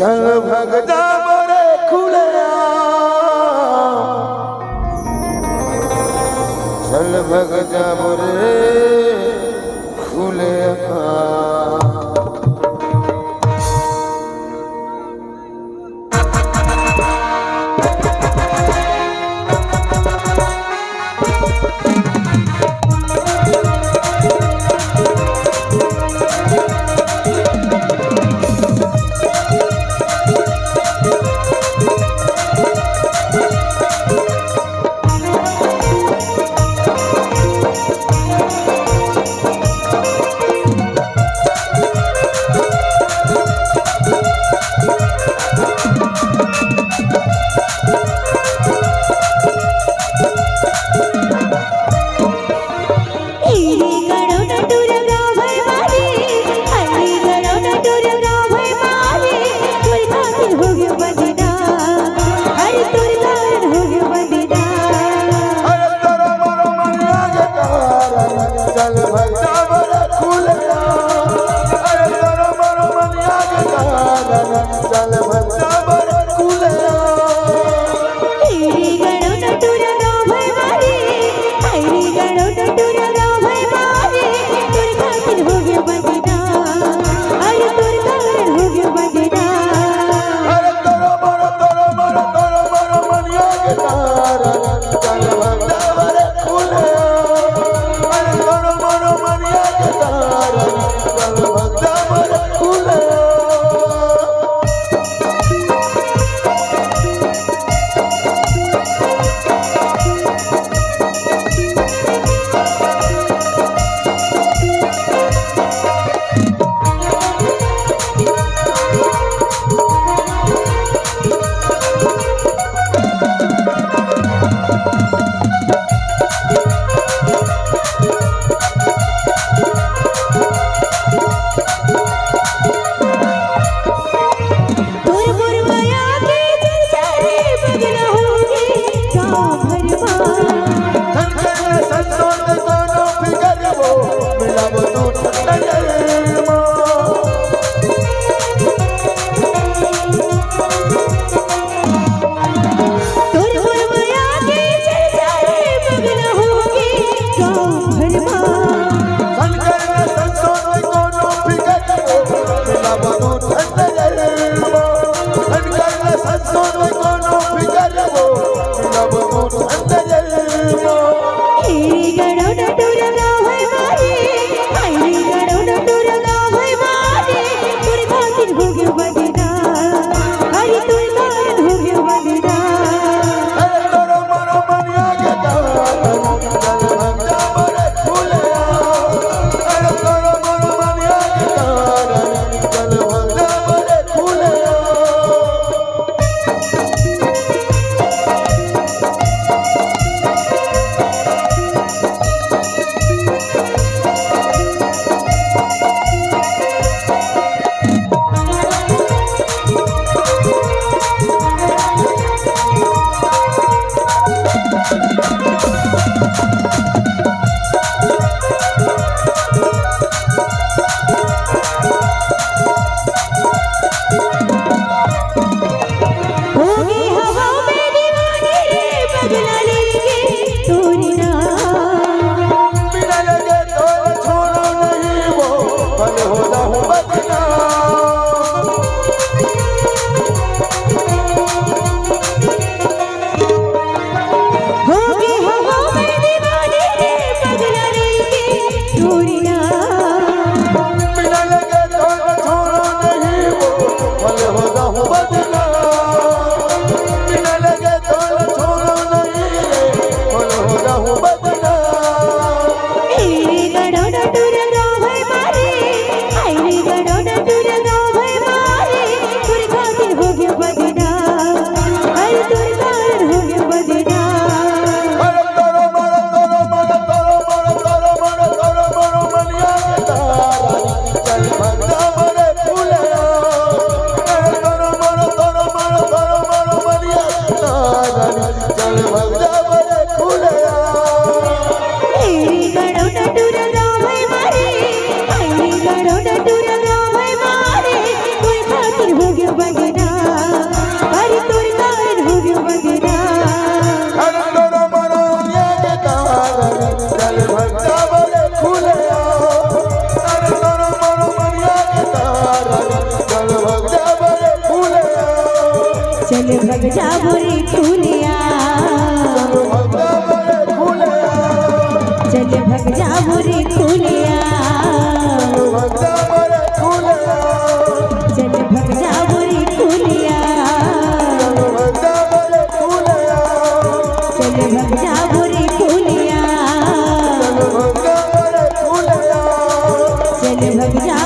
चल भगदा बड़े खुले चल भगदा बड़े खुले मानो फिकर वो लब दूर अंदर वो हेरी गड़ो डटूर गाँव है मारे हेरी गड़ो डटूर गाँव है मारे तुर खातिर हो गयो बदना हरी तुर कारण हो गयो बदना अरे तोरो मरो मनिया के कारण चल भग जा मोरे फूलिया अरे तोरो मरो मनिया के कारण चल भग जा मोरे फूलिया होगी हवा में दीवानी रे बदला लेंगे तोरी नाम बिना लगे तोड़ छोड़ो नहीं वो भले हो जाऊं बदनाम होगी हवा में दीवानी रे बदला लेंगे तोरी नाम बिना लगे तोड़ छोड़ो नहीं वो भले हो जाऊं बदनाम बिना लगे तोड़ छोड़ो नहीं भले हो जाऊं बदनाम हेरी गड़ो डटूर गाँव है मारे हेरी गड़ो डटूर गाँव है मारे तुर खातिर हो गयो बदना हरी तुर कारण हो गयो बदना अरे तोरो मरो मनिया के तारा चल भग जा मोरे फूलिया अरे तोरो मरो मनिया के तारा चल भग जा मोरे फूलिया हेरी गड़ो डटूर गाँव है मारे हेरी गड़ो डटूर गाँव है मारे तुर खातिर हो गयो बदना हरी तुर कारण हो गयो बदना अरे तोरो मरो मनिया के तारा चल भग जा मोरे फूलिया अरे तोरो मरो मनिया के तारा चल भग जा मोरे फूलिया चल भग जा मोरे फूलिया चल भग जा मोरे फूलिया चल भग जा मोरे फूलिया चल भग जा मोरे फूलिया चल भग जा मोरे फूलिया चल भग जा